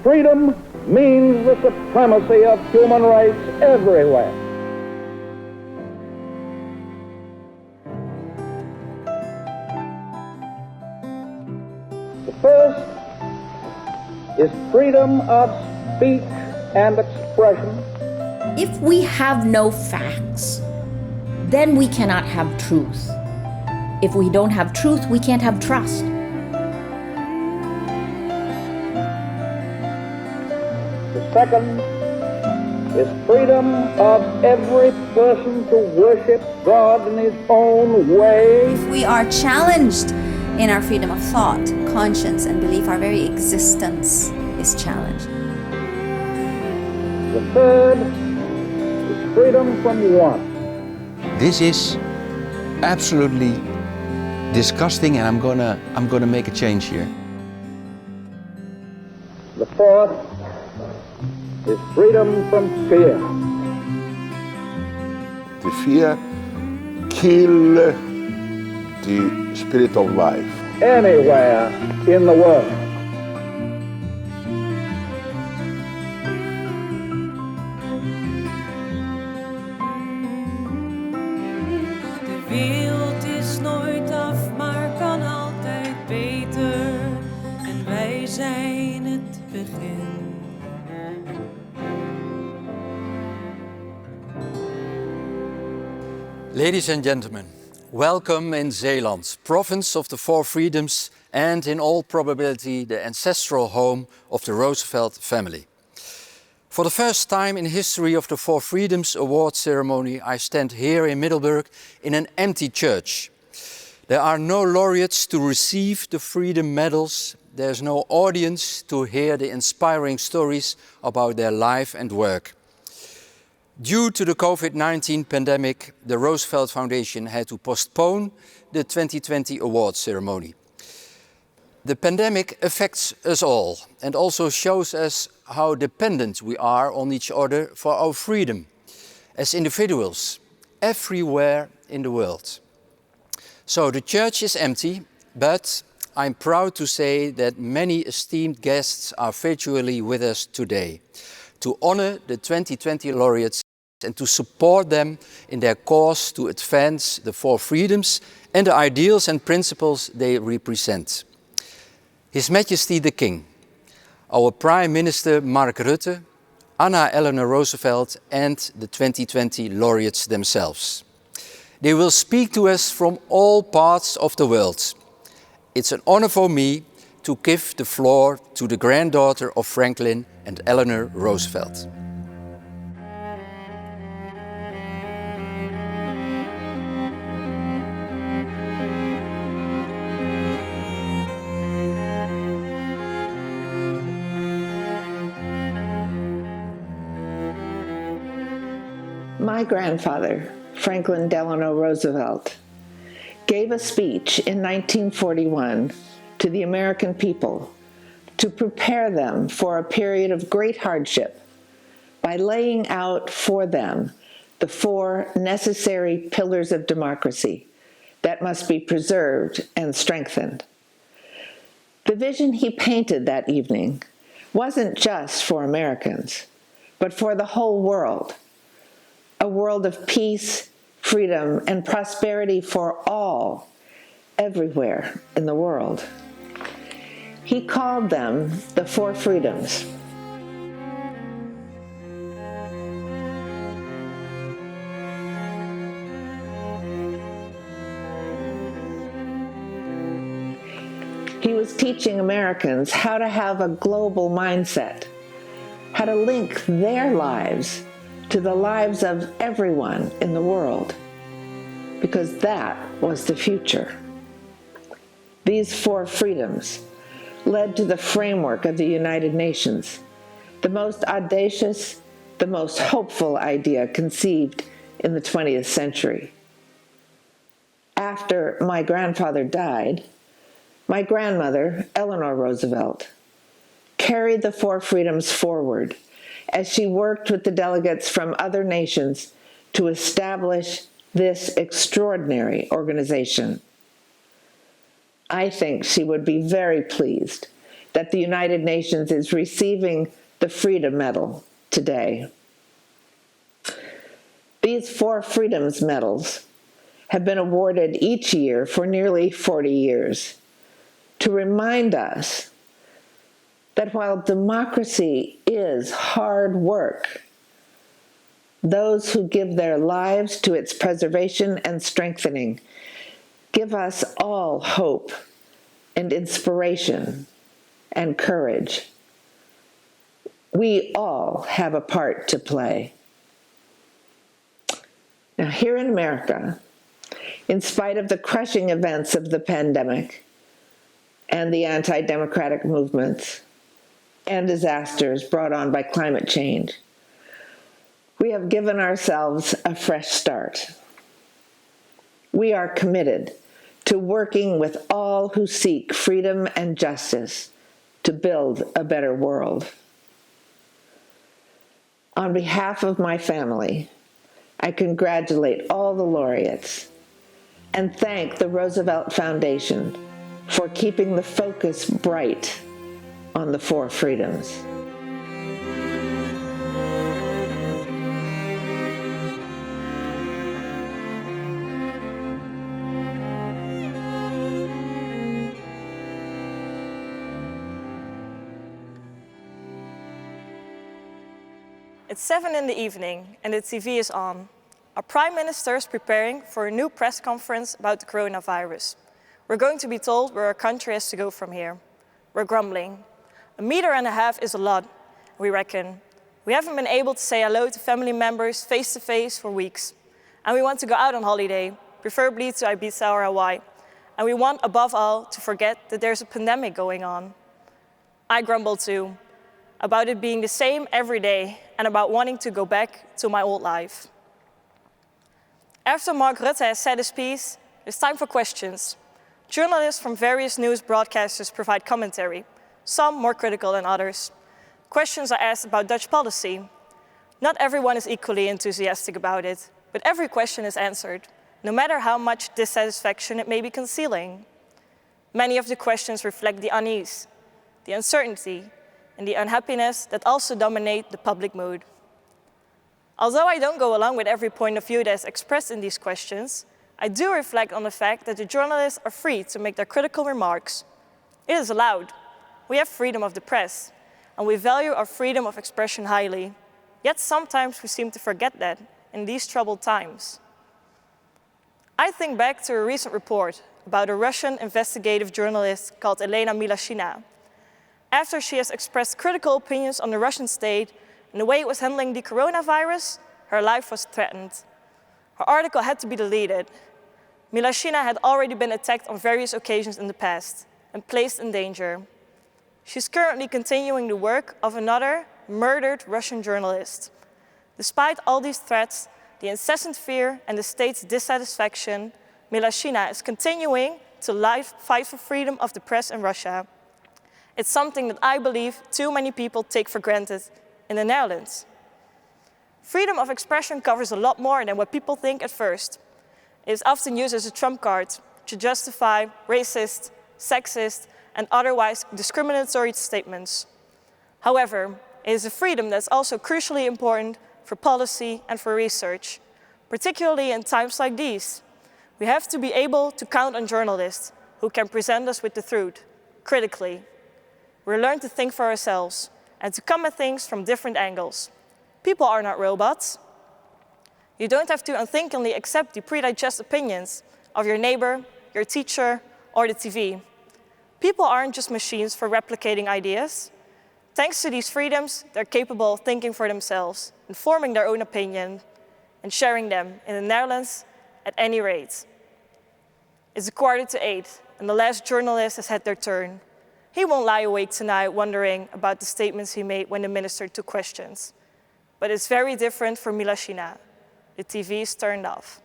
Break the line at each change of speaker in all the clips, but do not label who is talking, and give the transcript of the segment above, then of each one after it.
Freedom means the supremacy of human rights everywhere. The first is freedom of speech and expression.
If we have no facts, then we cannot have truth. If we don't have truth, we can't have trust.
The second is freedom of every person to worship God in his own way.
If we are challenged in our freedom of thought, conscience, and belief, our very existence is challenged.
The third is freedom from want.
This is absolutely disgusting, and I'm gonna make a change here.
The fourth is freedom from fear.
The fear kills the spirit of life.
Anywhere in the world.
De wereld is nooit af, maar kan altijd beter. En wij zijn het begin.
Ladies and gentlemen, welcome in Zeeland, province of the Four Freedoms and in all probability the ancestral home of the Roosevelt family. For the first time in history of the Four Freedoms Award ceremony, I stand here in Middelburg in an empty church. There are no laureates to receive the Freedom Medals. There's no audience to hear the inspiring stories about their life and work. Due to the COVID-19 pandemic, the Roosevelt Foundation had to postpone the 2020 award ceremony. The pandemic affects us all and also shows us how dependent we are on each other for our freedom as individuals everywhere in the world. So the church is empty, but I'm proud to say that many esteemed guests are virtually with us today to honor the 2020 laureates and to support them in their cause to advance the Four Freedoms and the ideals and principles they represent. His Majesty the King, our Prime Minister Mark Rutte, Anna Eleanor Roosevelt and the 2020 laureates themselves. They will speak to us from all parts of the world. It's an honor for me to give the floor to the granddaughter of Franklin and Eleanor Roosevelt.
My grandfather, Franklin Delano Roosevelt, gave a speech in 1941 to the American people to prepare them for a period of great hardship by laying out for them the four necessary pillars of democracy that must be preserved and strengthened. The vision he painted that evening wasn't just for Americans, but for the whole world. A world of peace, freedom, and prosperity for all, everywhere in the world. He called them the Four Freedoms. He was teaching Americans how to have a global mindset, how to link their lives to the lives of everyone in the world, because that was the future. These four freedoms led to the framework of the United Nations, the most audacious, the most hopeful idea conceived in the 20th century. After my grandfather died, my grandmother, Eleanor Roosevelt, carried the Four Freedoms forward as she worked with the delegates from other nations to establish this extraordinary organization. I think she would be very pleased that the United Nations is receiving the Freedom Medal today. These 4 Freedoms Medals have been awarded each year for nearly 40 years to remind us that while democracy is hard work, those who give their lives to its preservation and strengthening give us all hope and inspiration and courage. We all have a part to play. Now, here in America, in spite of the crushing events of the pandemic and the anti-democratic movements and disasters brought on by climate change, we have given ourselves a fresh start. We are committed to working with all who seek freedom and justice to build a better world. On behalf of my family, I congratulate all the laureates and thank the Roosevelt Foundation for keeping the focus bright on the 4 freedoms.
It's 7 in the evening and the TV is on. Our Prime Minister is preparing for a new press conference about the coronavirus. We're going to be told where our country has to go from here. We're grumbling. 1.5 meters is a lot, we reckon. We haven't been able to say hello to family members face to face for weeks. And we want to go out on holiday, preferably to Ibiza or Hawaii. And we want, above all, to forget that there's a pandemic going on. I grumble too, about it being the same every day and about wanting to go back to my old life. After Mark Rutte has said his piece, it's time for questions. Journalists from various news broadcasters provide commentary, some more critical than others. Questions are asked about Dutch policy. Not everyone is equally enthusiastic about it, but every question is answered, no matter how much dissatisfaction it may be concealing. Many of the questions reflect the unease, the uncertainty, and the unhappiness that also dominate the public mood. Although I don't go along with every point of view that is expressed in these questions, I do reflect on the fact that the journalists are free to make their critical remarks. It is allowed. We have freedom of the press, and we value our freedom of expression highly. Yet sometimes we seem to forget that in these troubled times. I think back to a recent report about a Russian investigative journalist called Elena Milashina. After she has expressed critical opinions on the Russian state and the way it was handling the coronavirus, her life was threatened. Her article had to be deleted. Milashina had already been attacked on various occasions in the past and placed in danger. She's currently continuing the work of another murdered Russian journalist. Despite all these threats, the incessant fear and the state's dissatisfaction, Milashina is continuing to fight for freedom of the press in Russia. It's something that I believe too many people take for granted in the Netherlands. Freedom of expression covers a lot more than what people think at first. It is often used as a trump card to justify racist, sexist, and otherwise discriminatory statements. However, it is a freedom that's also crucially important for policy and for research, particularly in times like these. We have to be able to count on journalists who can present us with the truth, critically. We learn to think for ourselves and to come at things from different angles. People are not robots. You don't have to unthinkingly accept the predigest opinions of your neighbor, your teacher, or the TV. People aren't just machines for replicating ideas. Thanks to these freedoms, they're capable of thinking for themselves and forming their own opinion and sharing them in the Netherlands at any rate. It's 7:15 and the last journalist has had their turn. He won't lie awake tonight wondering about the statements he made when the minister took questions. But it's very different for Milashina. The TV is turned off.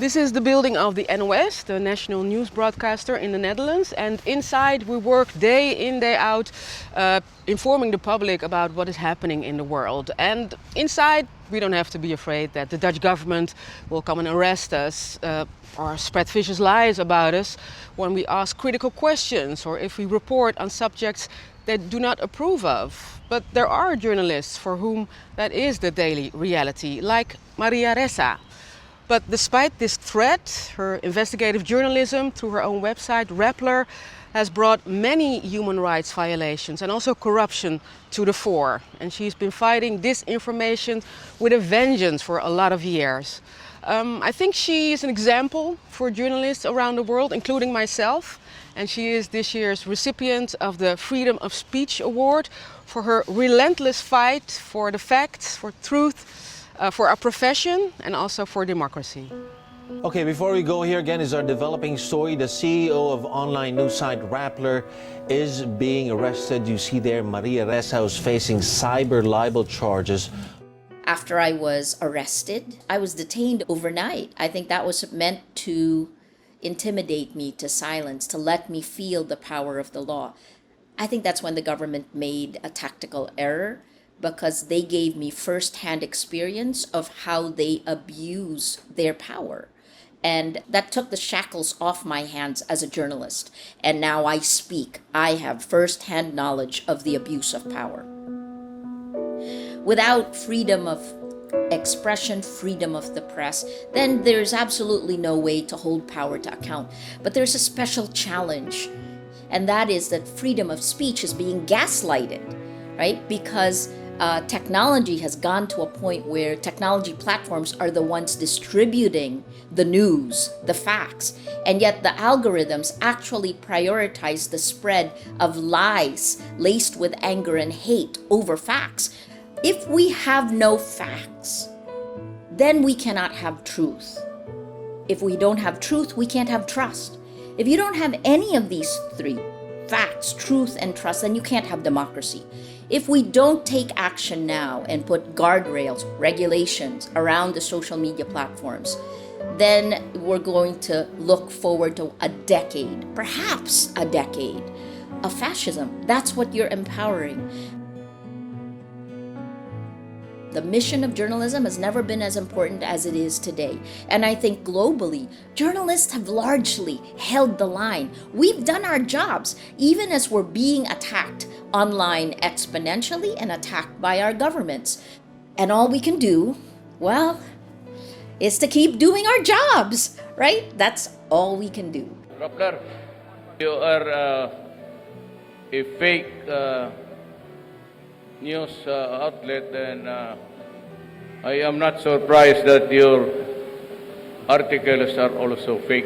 This is the building of the NOS, the national news broadcaster in the Netherlands, and inside we work day in, day out, informing the public about what is happening in the world. And inside we don't have to be afraid that the Dutch government will come and arrest us or spread vicious lies about us when we ask critical questions or if we report on subjects they do not approve of. But there are journalists for whom that is the daily reality, like Maria Ressa. But despite this threat, her investigative journalism through her own website, Rappler, has brought many human rights violations and also corruption to the fore. And she's been fighting disinformation with a vengeance for a lot of years. I think she is an example for journalists around the world, including myself. And she is this year's recipient of the Freedom of Speech Award for her relentless fight for the facts, for truth, for our profession and also for democracy.
Okay, before we go, here again is our developing story. The CEO of online news site Rappler is being arrested. You see there Maria Ressa is facing cyber libel charges.
After I was arrested, I was detained overnight. I think that was meant to intimidate me to silence, to let me feel the power of the law. I think that's when the government made a tactical error, because they gave me first-hand experience of how they abuse their power. And that took the shackles off my hands as a journalist. And now I speak. I have first-hand knowledge of the abuse of power. Without freedom of expression, freedom of the press, then there's absolutely no way to hold power to account. But there's a special challenge, and that is that freedom of speech is being gaslighted, right? Because technology has gone to a point where technology platforms are the ones distributing the news, the facts, and yet the algorithms actually prioritize the spread of lies laced with anger and hate over facts. If we have no facts, then we cannot have truth. If we don't have truth, we can't have trust. If you don't have any of these three, facts, truth, and trust, then you can't have democracy. If we don't take action now and put guardrails, regulations around the social media platforms, then we're going to look forward to a decade, perhaps a decade, of fascism. That's what you're empowering. The mission of journalism has never been as important as it is today. And I think globally, journalists have largely held the line. We've done our jobs, even as we're being attacked online exponentially and attacked by our governments. And all we can do, well, is to keep doing our jobs, right? That's all we can do.
Rappler, you are a fake news outlet, and I am not surprised that your articles are also fake.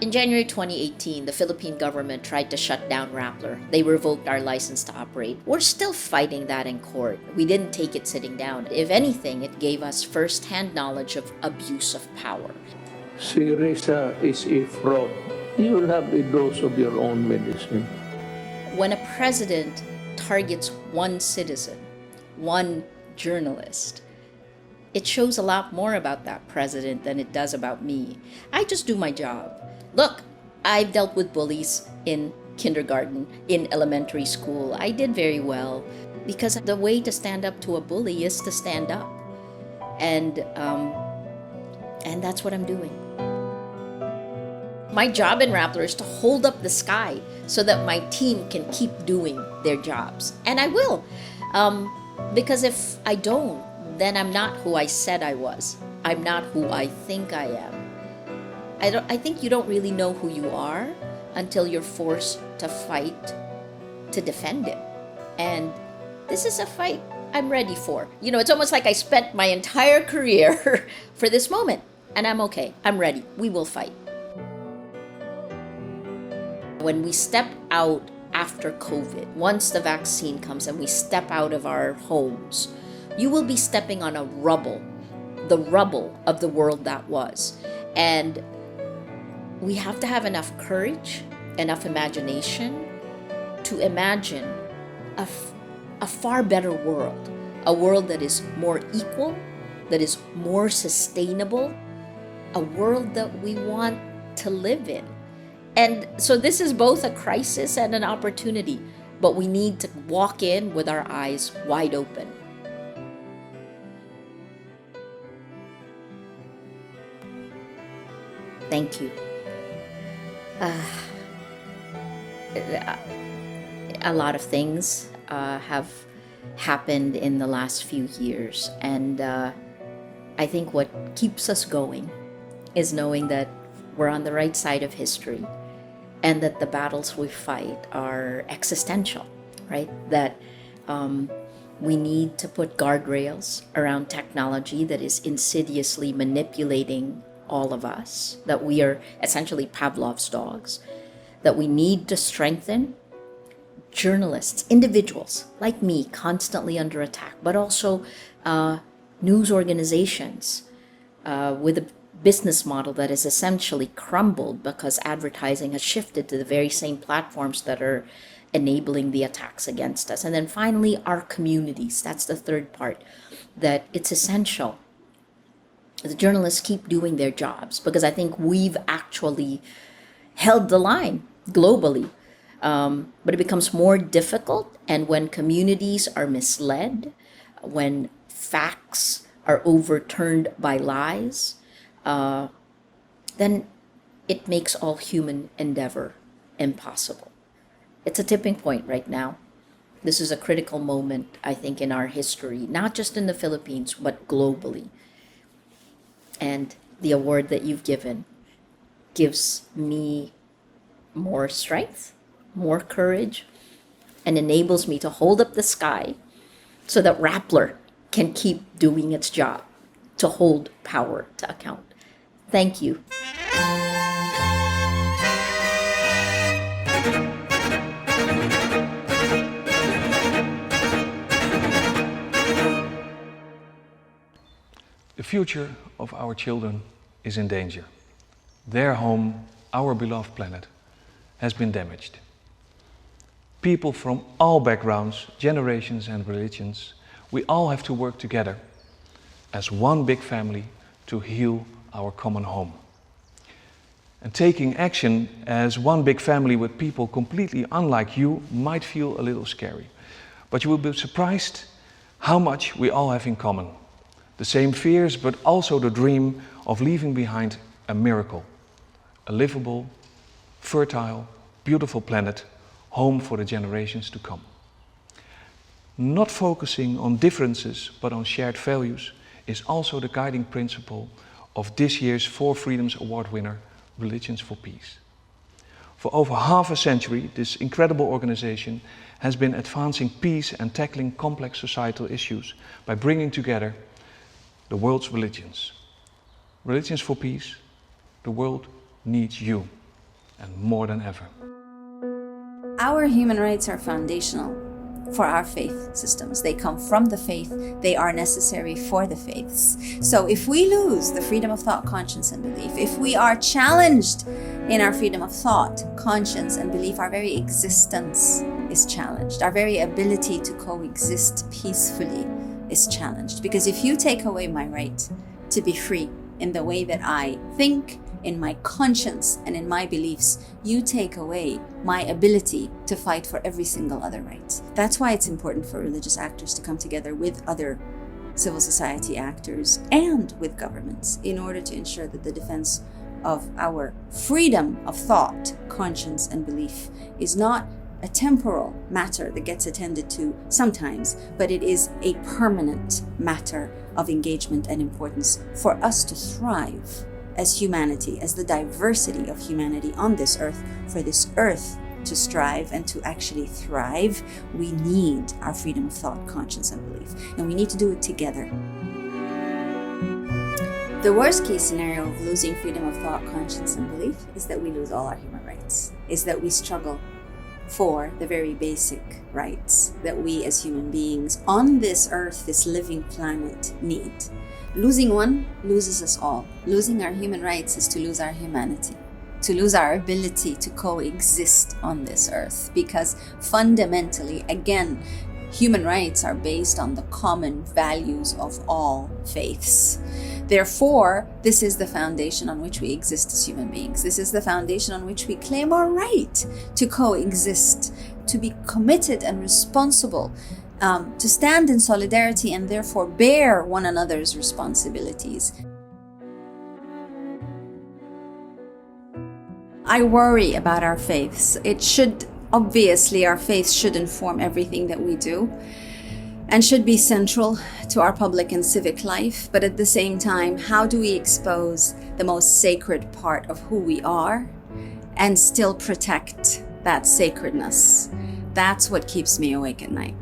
In January 2018, the Philippine government tried to shut down Rappler. They revoked our license to operate. We're still fighting that in court. We didn't take it sitting down. If anything, it gave us first-hand knowledge of abuse of power.
Si Ressa is a fraud. You will have a dose of your own medicine.
When a president targets one citizen, one journalist, it shows a lot more about that president than it does about me. I just do my job. Look, I've dealt with bullies in kindergarten, in elementary school. I did very well because the way to stand up to a bully is to stand up. And that's what I'm doing. My job in Rappler is to hold up the sky so that my team can keep doing their jobs. And I will. Because if I don't, then I'm not who I said I was. I'm not who I think I am. I think you don't really know who you are until you're forced to fight to defend it. And this is a fight I'm ready for. You know, it's almost like I spent my entire career for this moment. And I'm okay. I'm ready. We will fight. When we step out after COVID, once the vaccine comes and we step out of our homes, you will be stepping on the rubble of the world that was. And we have to have enough courage, enough imagination to imagine a far better world, a world that is more equal, that is more sustainable, a world that we want to live in. And so this is both a crisis and an opportunity, but we need to walk in with our eyes wide open. Thank you. A lot of things have happened in the last few years, and I think what keeps us going is knowing that we're on the right side of history and that the battles we fight are existential, right? That we need to put guardrails around technology that is insidiously manipulating all of us, that we are essentially Pavlov's dogs, that we need to strengthen journalists, individuals like me, constantly under attack, but also news organizations with a business model that is essentially crumbled because advertising has shifted to the very same platforms that are enabling the attacks against us. And then finally, our communities. That's the third part, that it's essential the journalists keep doing their jobs, because I think we've actually held the line globally. But it becomes more difficult, and when communities are misled, when facts are overturned by lies, then it makes all human endeavor impossible. It's a tipping point right now. This is a critical moment, I think, in our history, not just in the Philippines, but globally. And the award that you've given gives me more strength, more courage, and enables me to hold up the sky so that Rappler can keep doing its job to hold power to account. Thank you.
The future of our children is in danger. Their home, our beloved planet, has been damaged. People from all backgrounds, generations and religions, we all have to work together as one big family to heal our common home. And taking action as one big family with people completely unlike you might feel a little scary. But you will be surprised how much we all have in common. The same fears, but also the dream of leaving behind a miracle, a livable, fertile, beautiful planet, home for the generations to come. Not focusing on differences, but on shared values, is also the guiding principle of this year's 4 Freedoms Award winner, Religions for Peace. For over half a century, this incredible organization has been advancing peace and tackling complex societal issues by bringing together the world's religions. Religions for Peace, the world needs you, and more than ever.
Our human rights are foundational for our faith systems. They come from the faith, they are necessary for the faiths. So if we lose the freedom of thought, conscience, and belief, if we are challenged in our freedom of thought, conscience, and belief, our very existence is challenged. Our very ability to coexist peacefully is challenged. Because if you take away my right to be free in the way that I think, in my conscience, and in my beliefs, you take away my ability to fight for every single other right. That's why it's important for religious actors to come together with other civil society actors and with governments in order to ensure that the defense of our freedom of thought, conscience, and belief is not a temporal matter that gets attended to sometimes, but it is a permanent matter of engagement and importance for us to thrive as humanity, as the diversity of humanity on this earth. For this earth to strive and to actually thrive, we need our freedom of thought, conscience, and belief, and we need to do it together. The worst case scenario of losing freedom of thought, conscience, and belief is that we lose all our human rights, is that we struggle for the very basic rights that we as human beings on this earth, this living planet, need. Losing one loses us all. Losing our human rights is to lose our humanity, to lose our ability to coexist on this earth, because fundamentally, again, human rights are based on the common values of all faiths. Therefore, this is the foundation on which we exist as human beings. This is the foundation on which we claim our right to coexist, to be committed and responsible, to stand in solidarity and therefore bear one another's responsibilities. I worry about our faiths. Obviously, our faith should inform everything that we do and should be central to our public and civic life. But at the same time, how do we expose the most sacred part of who we are and still protect that sacredness? That's what keeps me awake at night.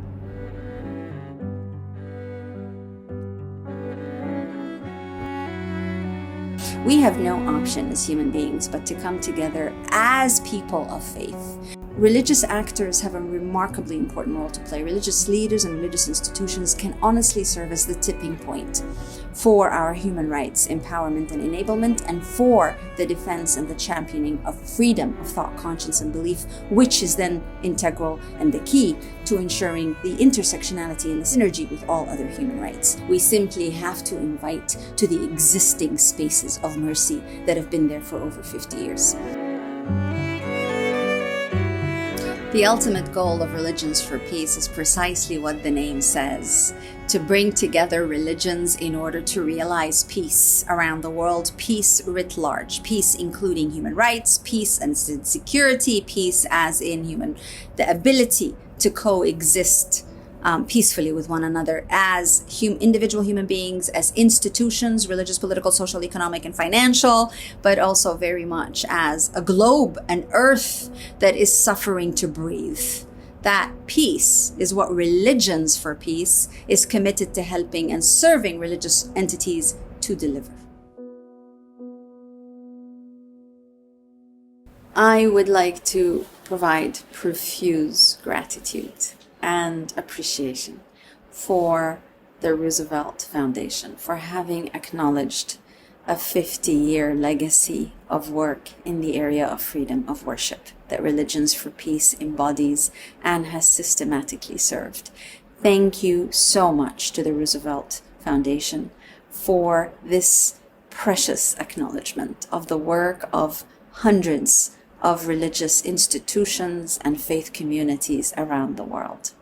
We have no option as human beings but to come together as people of faith. Religious actors have a remarkably important role to play. Religious leaders and religious institutions can honestly serve as the tipping point for our human rights, empowerment and enablement, and for the defense and the championing of freedom of thought, conscience and belief, which is then integral and the key to ensuring the intersectionality and the synergy with all other human rights. We simply have to invite to the existing spaces of mercy that have been there for over 50 years. The ultimate goal of Religions for Peace is precisely what the name says: to bring together religions in order to realize peace around the world, peace writ large, peace including human rights, peace and security, peace as in the ability to coexist peacefully with one another as individual human beings, as institutions, religious, political, social, economic, and financial, but also very much as a globe, an earth that is suffering to breathe. That peace is what Religions for Peace is committed to helping and serving religious entities to deliver. I would like to provide profuse gratitude and appreciation for the Roosevelt Foundation for having acknowledged a 50-year legacy of work in the area of freedom of worship that Religions for Peace embodies and has systematically served. Thank you so much to the Roosevelt Foundation for this precious acknowledgement of the work of hundreds of religious institutions and faith communities around the world.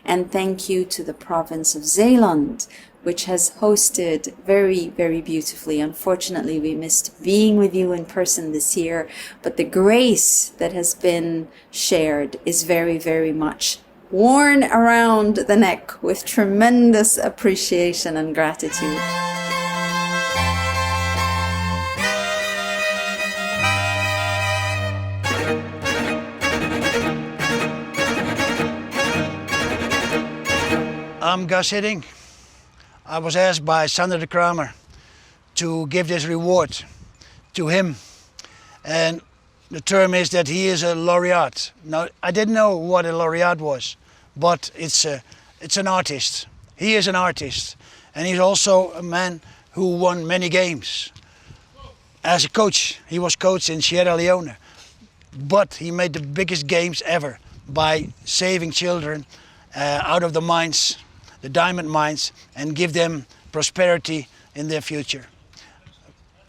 And thank you to the province of Zeeland, which has hosted very, very beautifully. Unfortunately, we missed being with you in person this year, but the grace that has been shared is very, very much worn around the neck with tremendous appreciation and gratitude.
I'm Gus Hiddink. I was asked by Sander de Kramer to give this reward to him. And the term is that he is a laureate. Now, I didn't know what a laureate was, but it's an artist. He is an artist. And he's also a man who won many games. As a coach, he was coach in Sierra Leone. But he made the biggest games ever by saving children out of the mines, the diamond mines, and give them prosperity in their future,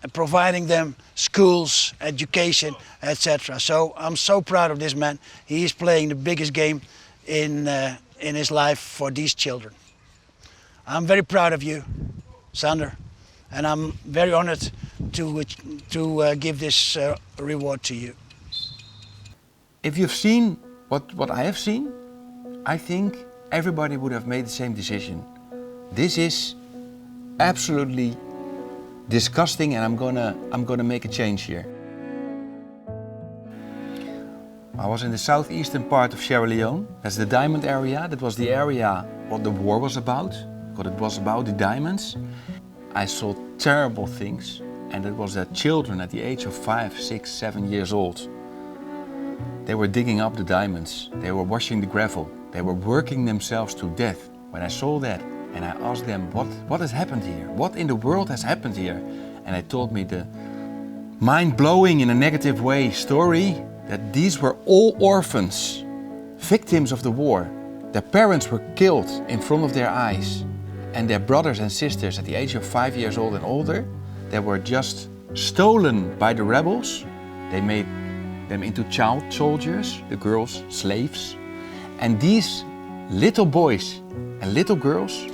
and providing them schools, education, etc. So I'm so proud of this man. He is playing the biggest game in his life for these children. I'm very proud of you, Sander, and I'm very honored to give this reward to you.
If you've seen what I have seen, I think everybody would have made the same decision. This is absolutely disgusting, and I'm gonna make a change here. I was in the southeastern part of Sierra Leone. That's the diamond area. That was the area what the war was about, because it was about the diamonds. I saw terrible things, and it was that children at the age of 5, 6, 7 years old. They were digging up the diamonds. They were washing the gravel. They were working themselves to death. When I saw that, and I asked them, what has happened here? What in the world has happened here? And they told me the mind-blowing in a negative way story that these were all orphans, victims of the war. Their parents were killed in front of their eyes. and their brothers and sisters at the age of 5 years old and older, they were just stolen by the rebels. They made them into child soldiers, the girls slaves. And these little boys and little girls,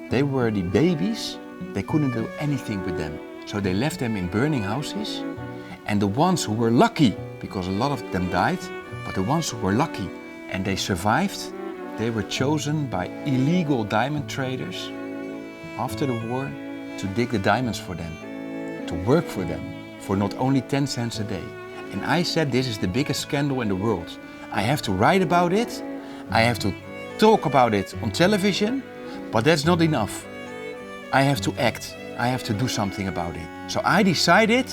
they were the babies. They couldn't do anything with them. So they left them in burning houses. And the ones who were lucky, because a lot of them died, but the ones who were lucky and they survived, they were chosen by illegal diamond traders after the war to dig the diamonds for them, to work for them for not only 10 cents a day. And I said, this is the biggest scandal in the world. I have to write about it, I have to talk about it on television, but that's not enough. I have to act, I have to do something about it. So I decided,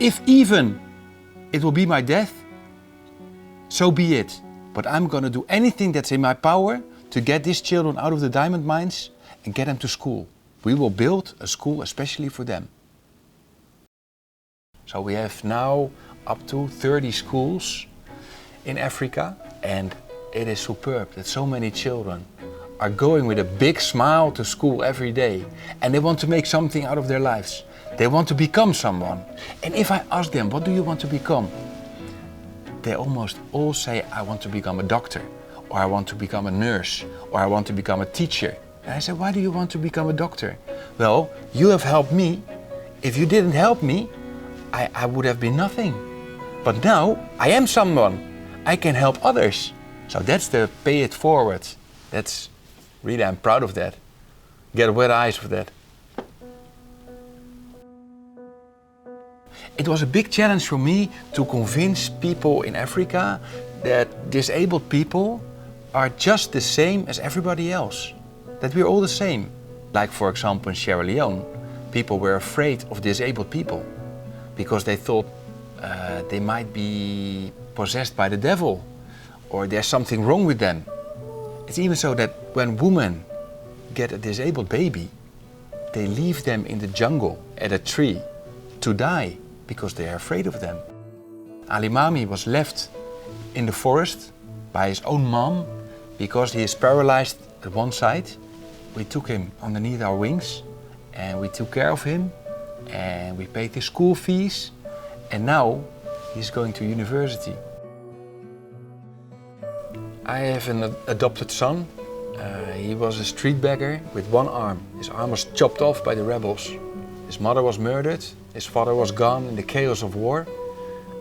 if even it will be my death, so be it. But I'm gonna do anything that's in my power to get these children out of the diamond mines and get them to school. We will build a school especially for them. So we have now up to 30 schools in Africa, and it is superb that so many children are going with a big smile to school every day, and they want to make something out of their lives. They want to become someone. And if I ask them, what do you want to become? They almost all say, I want to become a doctor, or I want to become a nurse, or I want to become a teacher. And I said, why do you want to become a doctor? Well, you have helped me. If you didn't help me, I would have been nothing. But now I am someone. I can help others. So that's the pay it forward. That's really, I'm proud of that. Get wet eyes for that. It was a big challenge for me to convince people in Africa that disabled people are just the same as everybody else. That we're all the same. Like for example in Sierra Leone, people were afraid of disabled people because they thought they might be possessed by the devil or there's something wrong with them. It's even so that when women get a disabled baby, they leave them in the jungle at a tree to die because they are afraid of them. Ali Mami was left in the forest by his own mom because he is paralyzed at one side. We took him underneath our wings and we took care of him and we paid his school fees, and now he's going to university. I have an adopted son. He was a street beggar with one arm. His arm was chopped off by the rebels. His mother was murdered, his father was gone in the chaos of war,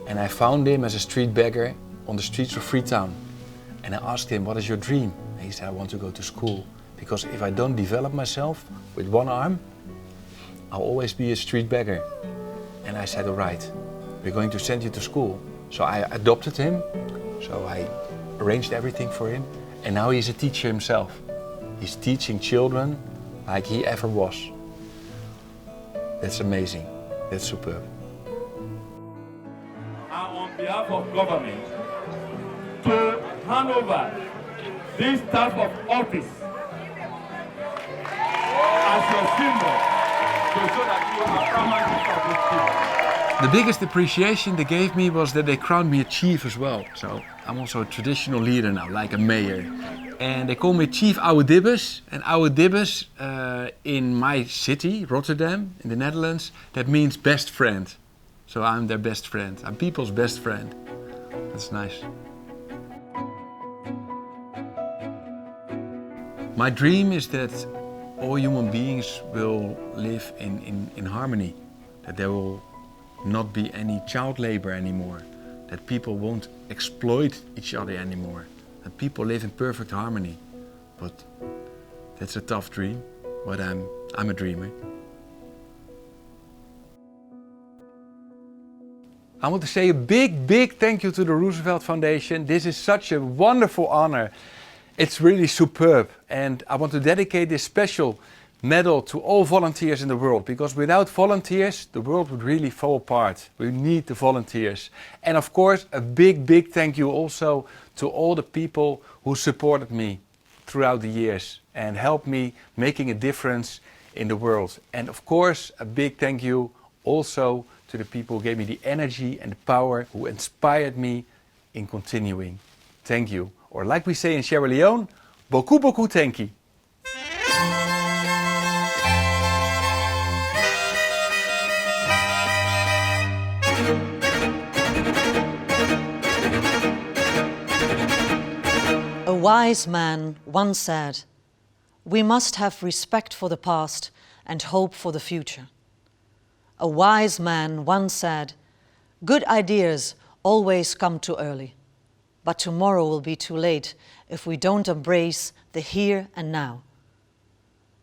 and I found him as a street beggar on the streets of Freetown. And I asked him, what is your dream? And he said, I want to go to school, because if I don't develop myself with one arm, I'll always be a street beggar. And I said, all right, we're going to send you to school. So I adopted him, so I arranged everything for him, and now he's a teacher himself. He's teaching children like he ever was. That's amazing. That's superb.
On behalf of government, to hand over this type of office as your symbol to show that you are permanent of this people.
The biggest appreciation they gave me was that they crowned me a chief as well. So I'm also a traditional leader now, like a mayor. And they call me Chief Oude Dibbes. And Oude Dibbes in my city, Rotterdam, in the Netherlands, that means best friend. So I'm their best friend. I'm people's best friend. That's nice. My dream is that all human beings will live in harmony. That there will not be any child labor anymore. That people won't exploit each other anymore. That people live in perfect harmony. But that's a tough dream, but I'm a dreamer. I want to say a big thank you to the Roosevelt Foundation. This is such a wonderful honor. It's really superb. And I want to dedicate this special medal to all volunteers in the world, because without volunteers, the world would really fall apart. We need the volunteers. And of course, a big thank you also to all the people who supported me throughout the years and helped me making a difference in the world. And of course, a big thank you also to the people who gave me the energy and the power, who inspired me in continuing. Thank you. Or like we say in Sierra Leone, beaucoup thank you.
wise man once said, "We must have respect for the past and hope for the future." A wise man once said, "Good ideas always come too early, but tomorrow will be too late if we don't embrace the here and now."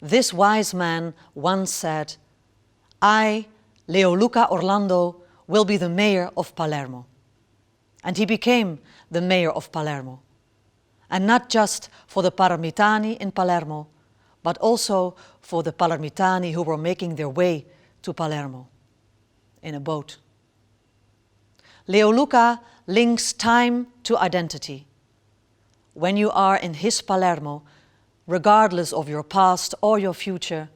This wise man once said, "I, Leoluca Orlando, will be the mayor of Palermo." And he became the mayor of Palermo. And not just for the Palermitani in Palermo, but also for the Palermitani who were making their way to Palermo in a boat. Leoluca links time to identity. When you are in his Palermo, regardless of your past or your future,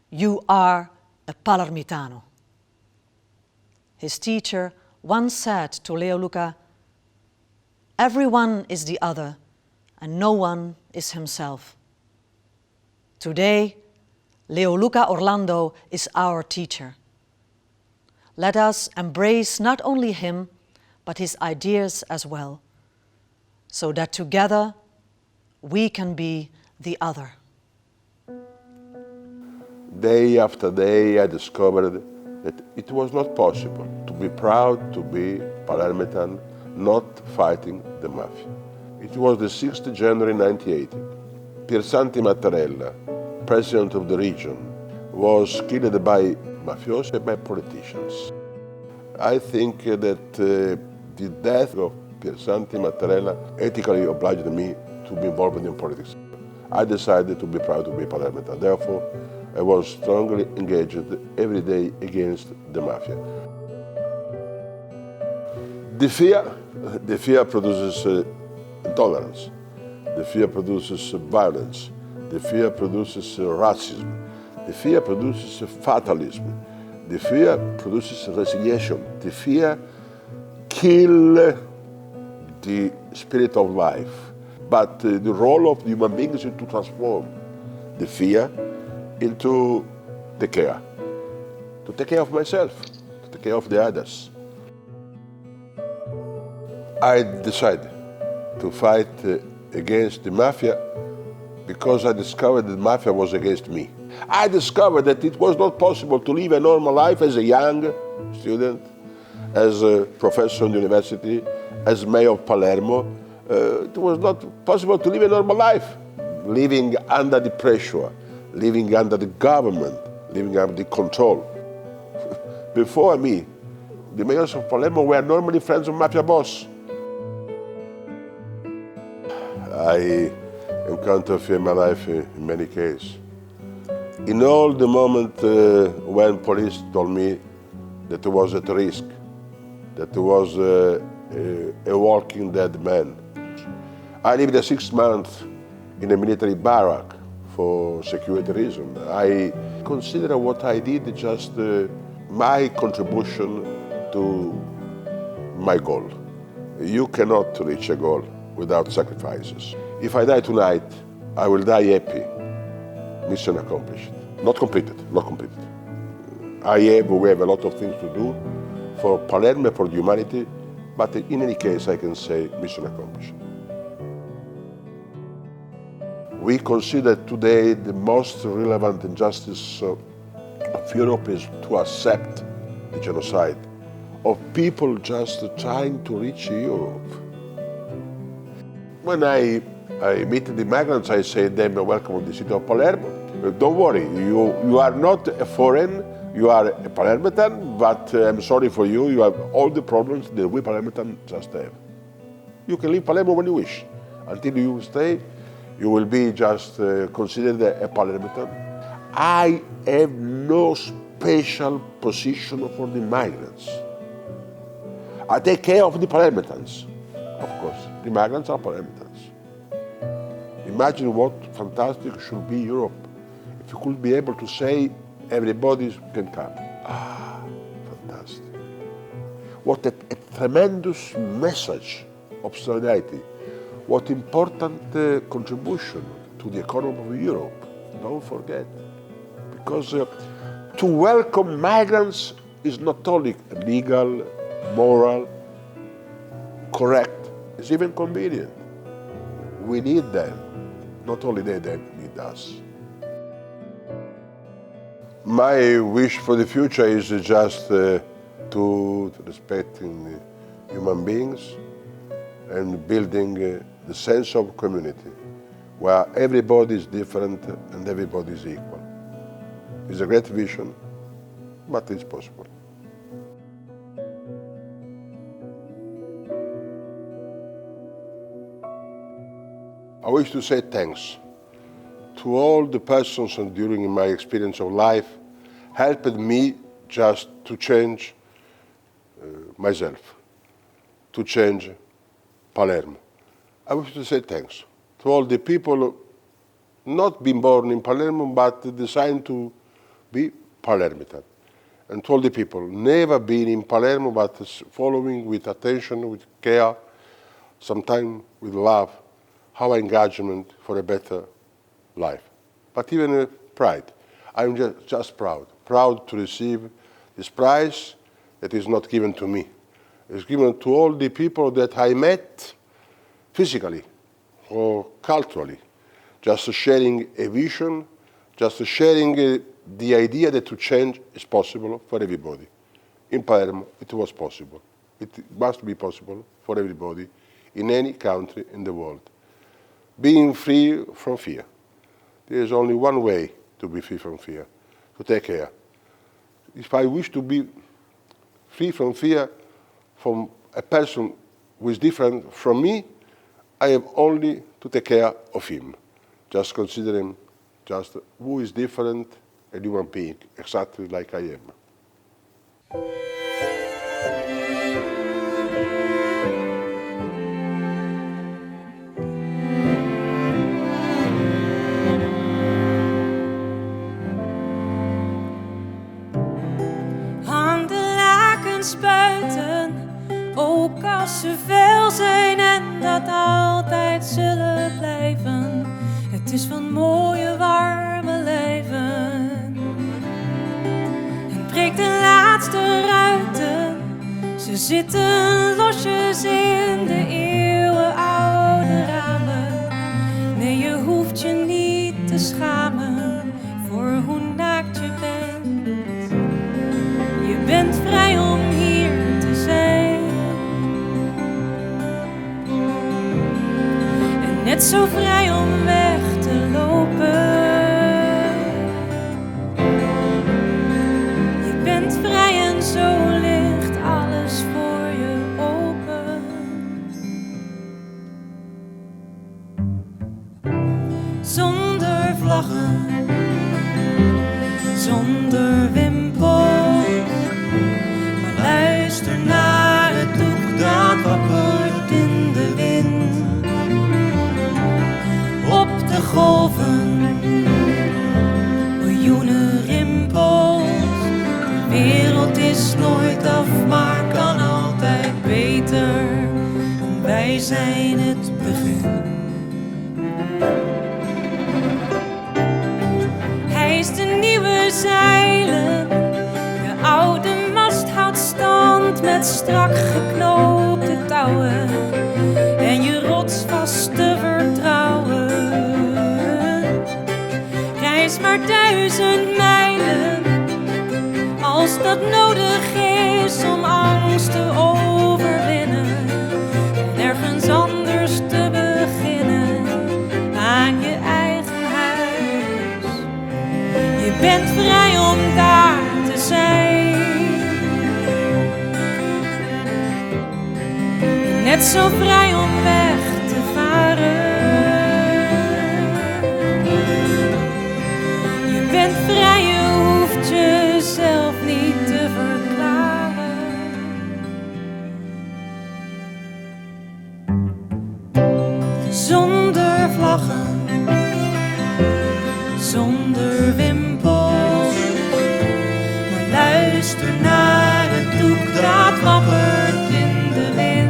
you are a Palermitano. His teacher once said to Leoluca, "Everyone is the other, and no one is himself." Today, Leoluca Orlando is our teacher. Let us embrace not only him, but his ideas as well, so that together we can be the other.
Day after day, I discovered that it was not possible to be proud to be Palermitan, not fighting the mafia. It was the 6th of January 1980. Piersanti Mattarella, president of the region, was killed by mafiosi and by politicians. I think that the death of Piersanti Mattarella ethically obliged me to be involved in politics. I decided to be proud to be Palermitan. Therefore, I was strongly engaged every day against the mafia. The fear produces intolerance. The fear produces violence. The fear produces racism. The fear produces fatalism. The fear produces resignation. The fear kills the spirit of life. But the role of human beings is to transform the fear into the care. To take care of myself, to take care of the others. I decided to fight against the mafia because I discovered that the mafia was against me. I discovered that it was not possible to live a normal life as a young student, as a professor in the university, as mayor of Palermo. It was not possible to live a normal life, living under the pressure, living under the government, living under the control. Before me, the mayors of Palermo were normally friends of mafia boss. I encountered fear in my life in many cases. In all the moment when police told me that I was at risk, that I was a walking dead man. I lived 6 months in a military barrack for security reasons. I consider what I did just my contribution to my goal. You cannot reach a goal without sacrifices. If I die tonight, I will die happy. Mission accomplished. Not completed, not completed. We have a lot of things to do for Palermo, for humanity, but in any case, I can say mission accomplished. We consider today the most relevant injustice of Europe is to accept the genocide of people just trying to reach Europe. When I meet the migrants, I say to them, welcome to the city of Palermo. Don't worry, you are not a foreign, you are a Palermitan, but I'm sorry for you, you have all the problems that we Palermitan just have. You can leave Palermo when you wish. Until you stay, you will be just considered a Palermitan. I have no special position for the migrants. I take care of the Palermitans. Of course, the migrants are Palermitans. Imagine what fantastic should be Europe if you could be able to say everybody can come. Ah, fantastic. What a tremendous message of solidarity. What important contribution to the economy of Europe. Don't forget. Because to welcome migrants is not only legal, moral, correct, it's even convenient. we need them. Not only they need us. My wish for the future is just to respecting human beings and building the sense of community, where everybody is different and everybody is equal. It's a great vision, but it's possible. I wish to say thanks to all the persons who, during my experience of life, helped me just to change myself, to change Palermo. I wish to say thanks to all the people not being born in Palermo, but decided to be Palermitan. And to all the people never been in Palermo, but following with attention, with care, sometimes with love, our engagement for a better life. But even pride. I'm just proud to receive this prize that is not given to me. It's given to all the people that I met physically or culturally, just sharing a vision, just sharing the idea that to change is possible for everybody. In Palermo, it was possible. It must be possible for everybody in any country in the world. Being free from fear. There is only one way to be free from fear, to take care. If I wish to be free from fear from a person who is different from me, I have only to take care of him. Just consider him just who is different, a human being, exactly like I am.
Spuiten, ook als ze veel zijn en dat altijd zullen blijven. Het is van mooie warme leven. En breekt de laatste ruiten, ze zitten losjes in de eeuwenoude ramen. Nee, je hoeft je niet te schamen voor hoe naakt je bent. Je bent vrij om hier te zijn. En net zo vrij om weg te lopen. Je bent vrij en zo ligt alles voor je open. Zonder vlaggen, zonder wimpels. Luister naar het doek dat wappert in de wind. Op de golven, miljoenen rimpels. De wereld is nooit af, maar kan altijd beter. En wij zijn het begin. Hij is de nieuwe zeilen, de oude houdt stand met strak geknoopte touwen en je rotsvaste vertrouwen. Reis maar 1000 mijlen als dat nodig is om angst te overwinnen en ergens anders te beginnen aan je eigen huis. Je bent vrij om daar te zijn. Net zo vrij om weg te varen. Je bent vrij, je hoeft jezelf niet te verklaren. Zonder vlaggen, zonder wimpels. Maar luister naar het doek dat wappert in de wind.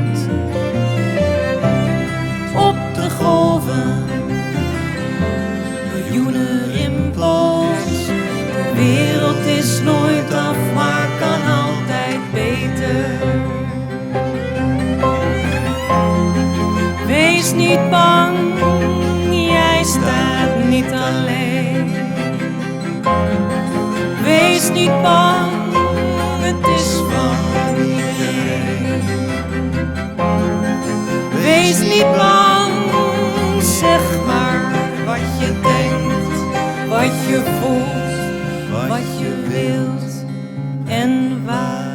Golven, miljoenen rimpels. De wereld is nooit af, maar kan altijd beter. Wees niet bang. alleen. Wees niet bang, het is van iedereen. Wees niet bang, zeg maar wat je denkt, wat je voelt, wat je wilt en waarheen.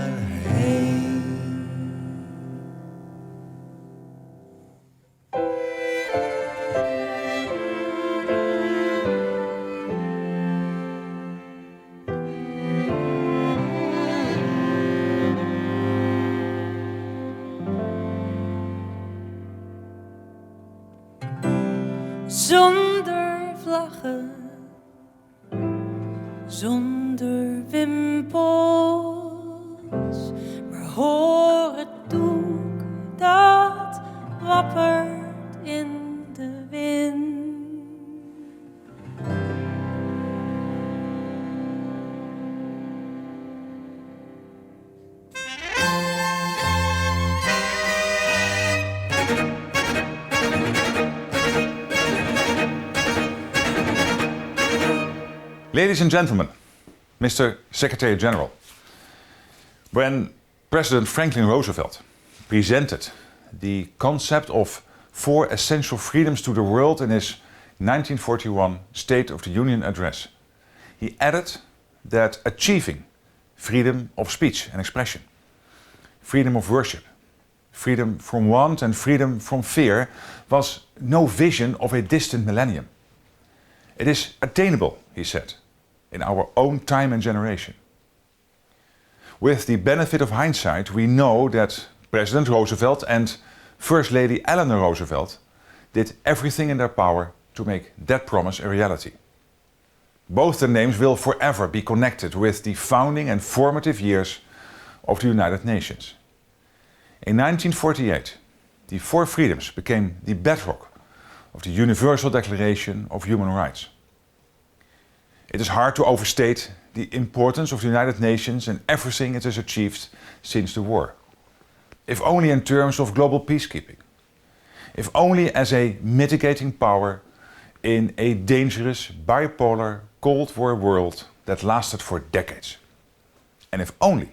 Zonder vlaggen, zonder wimpels, maar hoor het doek dat wappert in de wind.
Ladies and gentlemen, Mr. Secretary General, when President Franklin Roosevelt presented the concept of 4 essential freedoms to the world in his 1941 State of the Union address, he added that achieving freedom of speech and expression, freedom of worship, freedom from want and freedom from fear was no vision of a distant millennium. It is attainable, he said, in our own time and generation. With the benefit of hindsight, we know that President Roosevelt and First Lady Eleanor Roosevelt did everything in their power to make that promise a reality. Both their names will forever be connected with the founding and formative years of the United Nations. In 1948, the 4 freedoms became the bedrock of the Universal Declaration of Human Rights. It is hard to overstate the importance of the United Nations and everything it has achieved since the war. If only in terms of global peacekeeping. If only as a mitigating power in a dangerous, bipolar, Cold War world that lasted for decades. And if only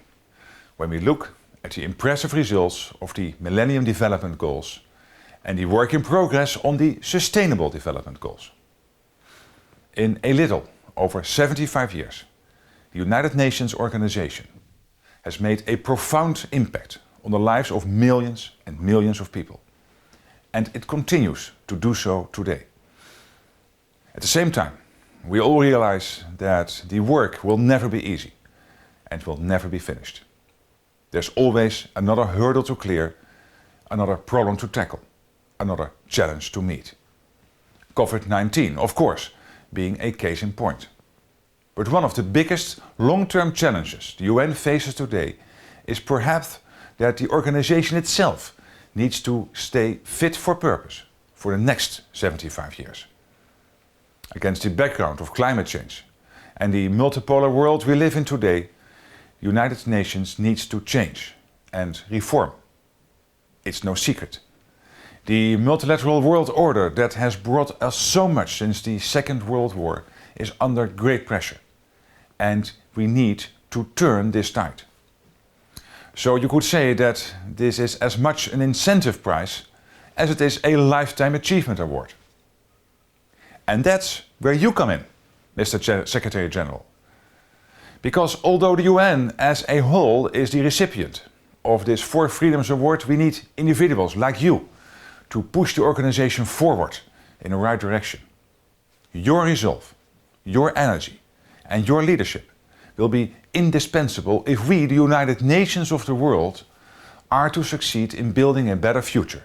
when we look at the impressive results of the Millennium Development Goals and the work in progress on the Sustainable Development Goals. In a little over 75 years, the United Nations organization has made a profound impact on the lives of millions and millions of people. And it continues to do so today. At the same time, we all realize that the work will never be easy and will never be finished. There's always another hurdle to clear, another problem to tackle, another challenge to meet. COVID-19, of course, being a case in point. But one of the biggest long-term challenges the UN faces today is perhaps that the organization itself needs to stay fit for purpose for the next 75 years. Against the background of climate change and the multipolar world we live in today, the United Nations needs to change and reform. It's no secret. The multilateral world order that has brought us so much since the Second World War is under great pressure. And we need to turn this tide. So you could say that this is as much an incentive prize as it is a Lifetime Achievement Award. And that's where you come in, Mr. Secretary General. Because although the UN as a whole is the recipient of this 4 Freedoms Award, we need individuals like you to push the organization forward in the right direction. Your resolve, your energy, and your leadership will be indispensable if we, the United Nations of the world, are to succeed in building a better future,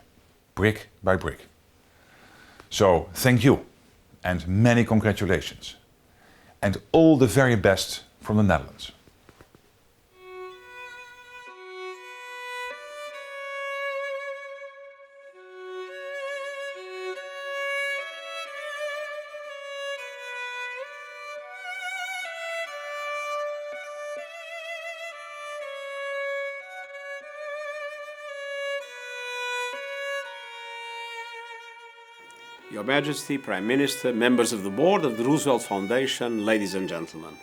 brick by brick. So thank you, and many congratulations, and all the very best from the Netherlands.
Your Majesty, Prime Minister, members of the board of the Roosevelt Foundation, ladies and gentlemen.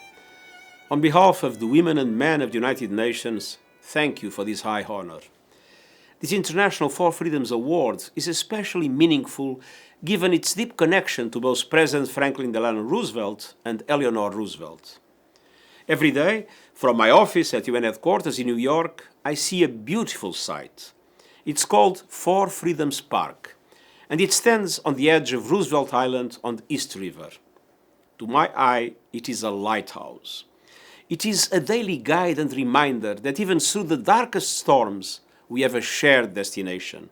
On behalf of the women and men of the United Nations, thank you for this high honor. This International Four Freedoms Award is especially meaningful given its deep connection to both President Franklin Delano Roosevelt and Eleanor Roosevelt. Every day, from my office at UN headquarters in New York, I see a beautiful sight. It's called Four Freedoms Park, and it stands on the edge of Roosevelt Island on the East River. To my eye, it is a lighthouse. It is a daily guide and reminder that even through the darkest storms, we have a shared destination.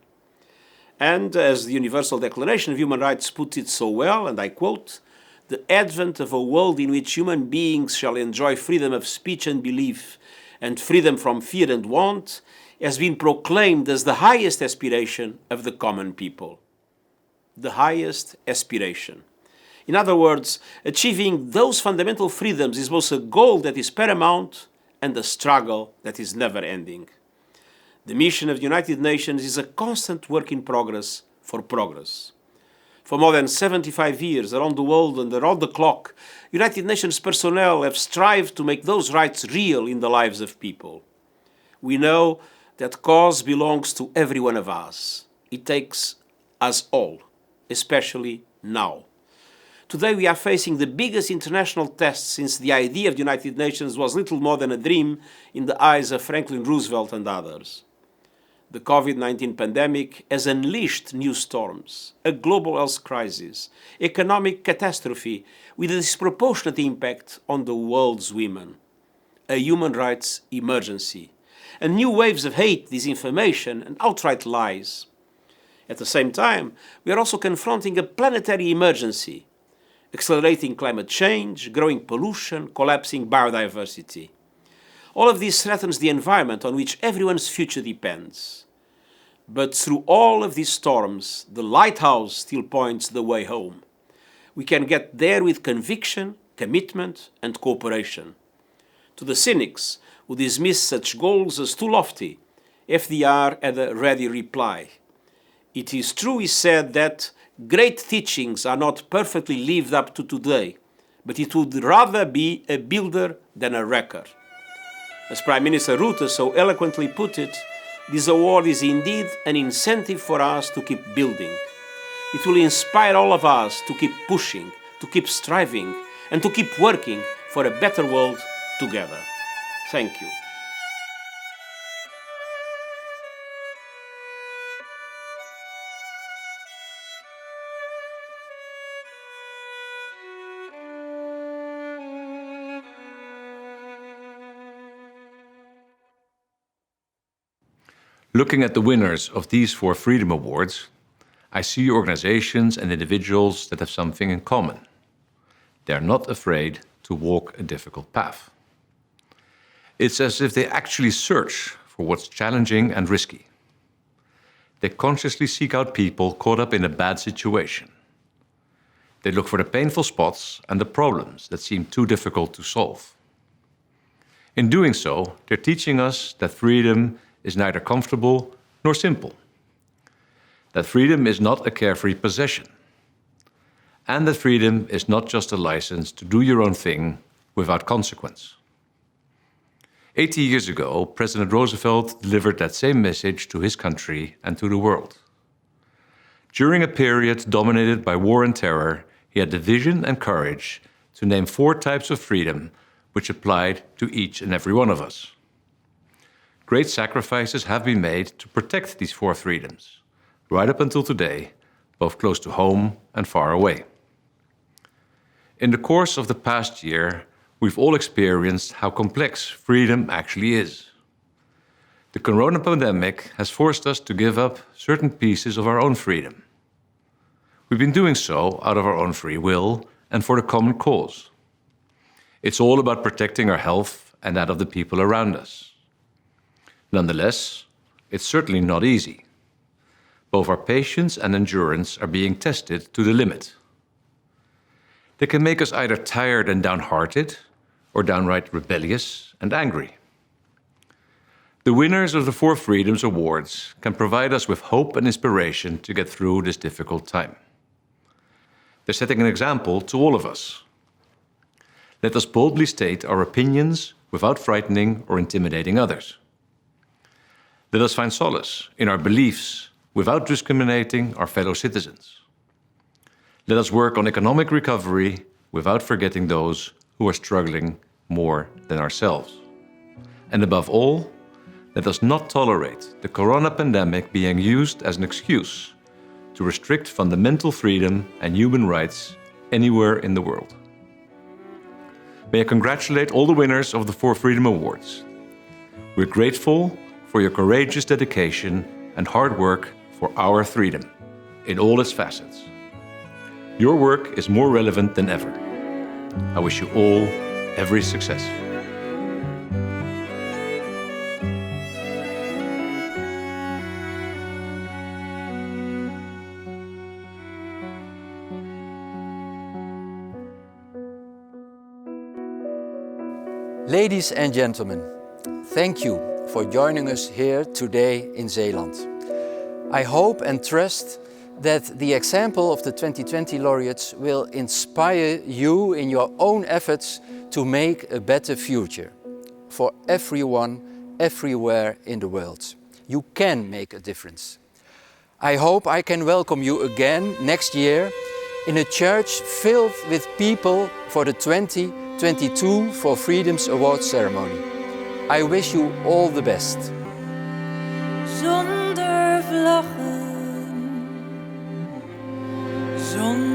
And as the Universal Declaration of Human Rights puts it so well, and I quote, "The advent of a world in which human beings shall enjoy freedom of speech and belief and freedom from fear and want has been proclaimed as the highest aspiration of the common people." The highest aspiration. In other words, achieving those fundamental freedoms is both a goal that is paramount and a struggle that is never ending. The mission of the United Nations is a constant work in progress for progress. For more than 75 years around the world and around the clock, United Nations personnel have strived to make those rights real in the lives of people. We know that cause belongs to every one of us. It takes us all, especially now. Today we are facing the biggest international test since the idea of the United Nations was little more than a dream in the eyes of Franklin Roosevelt and others. The COVID-19 pandemic has unleashed new storms, a global health crisis, economic catastrophe with a disproportionate impact on the world's women, a human rights emergency, and new waves of hate, disinformation, and outright lies. At the same time, we are also confronting a planetary emergency, accelerating climate change, growing pollution, collapsing biodiversity. All of this threatens the environment on which everyone's future depends. But through all of these storms, the lighthouse still points the way home. We can get there with conviction, commitment, and cooperation. To the cynics who dismiss such goals as too lofty, FDR had a ready reply. "It is true," he said, "that great teachings are not perfectly lived up to today, but it would rather be a builder than a wrecker." As Prime Minister Rutte so eloquently put it, this award is indeed an incentive for us to keep building. It will inspire all of us to keep pushing, to keep striving, and to keep working for a better world together. Thank you.
Looking at the winners of these 4 Freedom Awards, I see organizations and individuals that have something in common. They're not afraid to walk a difficult path. It's as if they actually search for what's challenging and risky. They consciously seek out people caught up in a bad situation. They look for the painful spots and the problems that seem too difficult to solve. In doing so, they're teaching us that freedom is neither comfortable nor simple. That freedom is not a carefree possession. And that freedom is not just a license to do your own thing without consequence. 80 years ago, President Roosevelt delivered that same message to his country and to the world. During a period dominated by war and terror, he had the vision and courage to name 4 types of freedom which applied to each and every one of us. Great sacrifices have been made to protect these 4 freedoms, right up until today, both close to home and far away. In the course of the past year, we've all experienced how complex freedom actually is. The corona pandemic has forced us to give up certain pieces of our own freedom. We've been doing so out of our own free will and for the common cause. It's all about protecting our health and that of the people around us. Nonetheless, it's certainly not easy. Both our patience and endurance are being tested to the limit. They can make us either tired and downhearted, or downright rebellious and angry. The winners of the 4 Freedoms Awards can provide us with hope and inspiration to get through this difficult time. They're setting an example to all of us. Let us boldly state our opinions without frightening or intimidating others. Let us find solace in our beliefs without discriminating our fellow citizens. Let us work on economic recovery without forgetting those who are struggling more than ourselves. And above all, let us not tolerate the corona pandemic being used as an excuse to restrict fundamental freedom and human rights anywhere in the world. May I congratulate all the winners of the 4 Freedom Awards. We're grateful for your courageous dedication and hard work for our freedom in all its facets. Your work is more relevant than ever. I wish you all every success.
Ladies and gentlemen, thank you for joining us here today in Zeeland. I hope and trust that the example of the 2020 laureates will inspire you in your own efforts to make a better future for everyone, everywhere in the world. You can make a difference. I hope I can welcome you again next year in a church filled with people for the 2022 For Freedoms Awards ceremony. I wish you all the best.
Zonder vlaggen, zonder